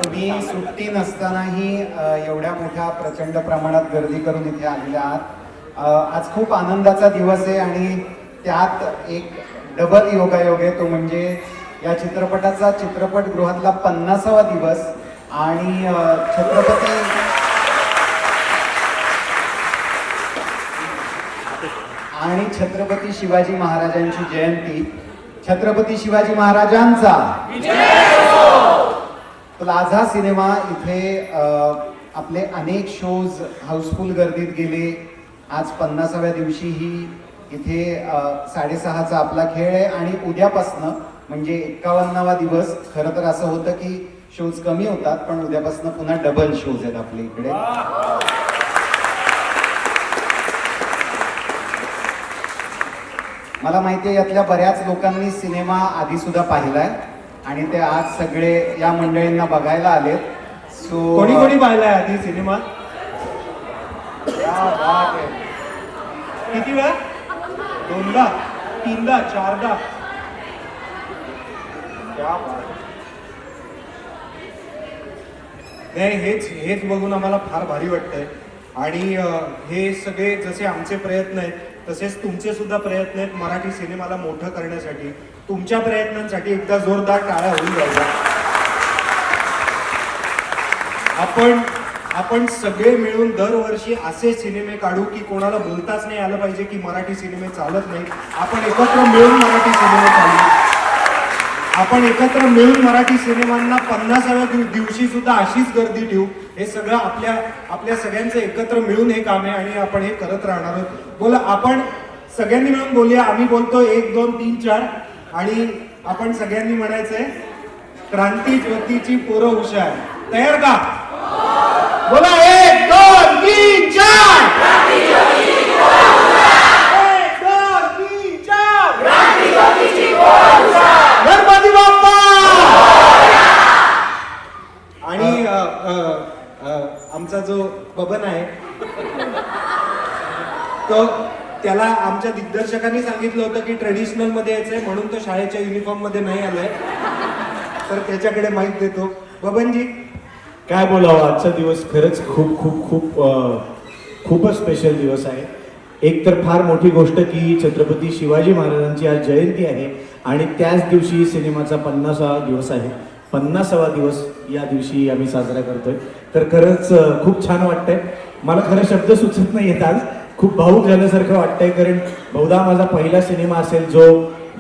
तुम्ही सुट्टी नसतानाही एवढ्या मोठ्या प्रचंड प्रमाणात गर्दी करून इथे आलेल्या आहात. आज खूप आनंदाचा दिवस आहे आणि त्यात एक डबल योगायोग आहे, तो म्हणजे या चित्रपटाचा चित्रपटगृहातला 50वा दिवस आणि छत्रपती शिवाजी महाराजांची जयंती. छत्रपती शिवाजी महाराजांचा प्लाझा सिनेमा इथे आपले अनेक शोज हाऊसफुल गर्दीत गेले. आज 50व्या दिवशीही इथे 6:30चा आपला खेळ आहे आणि उद्यापासनं म्हणजे 51वा दिवस. खरं तर असं होतं की शोज कमी होतात, पण उद्यापासनं पुन्हा डबल शोज आहेत आपल्या इकडे. मला माहिती आहे यातल्या बऱ्याच लोकांनी सिनेमा आधी सुद्धा पाहिलाय आणि ते आज सगळे या मंडळींना बघायला आलेत. सो कोणी कोणी पाहिलाय आधी सिनेमा? किती वेळा? 2दा, 3दा, 4दा? नाही, हेच बघून आम्हाला फार भारी वाटतंय. आणि हे सगळे जसे आमचे प्रयत्न आहेत तसेच तुमचे सुद्धा प्रयत्न आहेत मराठी सिनेमाला मोठं करण्यासाठी. तुमच्या प्रयत्नांसाठी एकदा जोरदार टाळ्या होऊन जायला. आपण सगळे मिळून दरवर्षी असे सिनेमे काढू की कोणाला बोलताच नाही आलं पाहिजे की मराठी सिनेमे चालत नाही. आपण एकत्र मिळून मराठी सिनेमे चालू. आपण एकत्र मिळून मराठी सिनेमांना 50व्या दिवशी सुद्धा अशीच गर्दी ठेवू. हे सगळं आपल्या सगळ्यांचं एकत्र मिळून हे काम आहे आणि आपण हे करत राहणार आहोत. बोला, आपण सगळ्यांनी मिळून बोलूया. आम्ही बोलतो 1 2 3 4 आणि आपण सगळ्यांनी म्हणायचंय क्रांती ज्योतीची पोरं हुशार. तयार का? बोला 1 2 3 4. क्रांती ज्योतीची पोरं हुशार. 1 2 3 4. क्रांती ज्योतीची पोरं हुशार. गणपती बाप्पा. आणि आमचा जो बबन आहे तो त्याला आमच्या दिग्दर्शकांनी सांगितलं होतं की ट्रेडिशनल मध्ये यायचंय, म्हणून तो शाळेच्या युनिफॉर्म मध्ये नाही आलाय. तर त्याच्याकडे माहिती देतो. बबनजी, काय बोलावं, आजचा दिवस खरंच खूप खूप खूप खूपच स्पेशल दिवस आहे. एक तर फार मोठी गोष्ट की छत्रपती शिवाजी महाराजांची आज जयंती आहे आणि त्याच दिवशी सिनेमाचा 50वा दिवस आहे. 50वा दिवस या दिवशी आम्ही साजरा करतोय. तर खरंच खूप छान वाटतंय. मला खरं शब्द सुचत नाही येत. आज खूप भावूक झाल्यासारखं वाटतंय, कारण बहुधा माझा पहिला सिनेमा असेल जो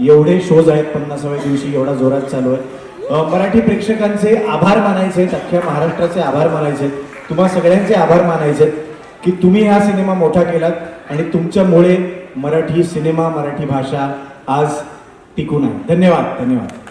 एवढे शोज आहेत 50व्या दिवशी एवढा जोरात चालू आहे. मराठी प्रेक्षकांचे आभार मानायचे, अख्ख्या महाराष्ट्राचे आभार मानायचे, तुम्हा सगळ्यांचे आभार मानायचे की तुम्ही हा सिनेमा मोठा केलात आणि तुमच्यामुळे मराठी सिनेमा, मराठी भाषा आज टिकून आहे. धन्यवाद. धन्यवाद.